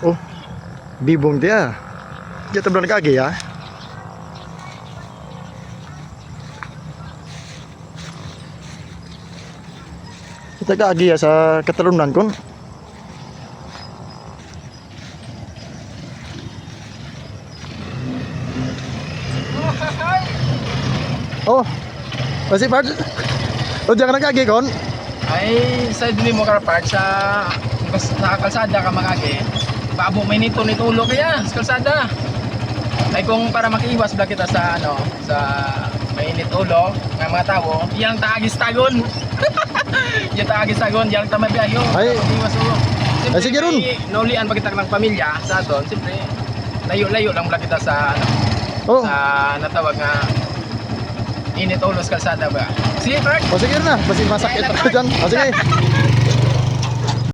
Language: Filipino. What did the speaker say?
Oh, bibong dia. Dia tablan kagi ya. Kita kagi ya sa keturunan kon. Oh, masih part. Oh, jangan kagi kon. Ay, sa dili mo karapart sa kalsada ka magagi. Baabo may nito ulo kaya sa kalsada. Ay kung para makiiwas bla kita sa ano, sa mainit ulo ng mga tao, yang taagis tagon. Yang taagis tagon, yang tamabiyayo. Ay. Makiiwas ulo. Ay, sige ron. Naulian pa kita ng pamilya sa aton, siyempre layo-layo lang bla kita sa ano, Oh, sa natawag nga init ulo sa kalsada ba. Sige, Bert. oh sige na. Masih masakit ako dyan. Oh, sige.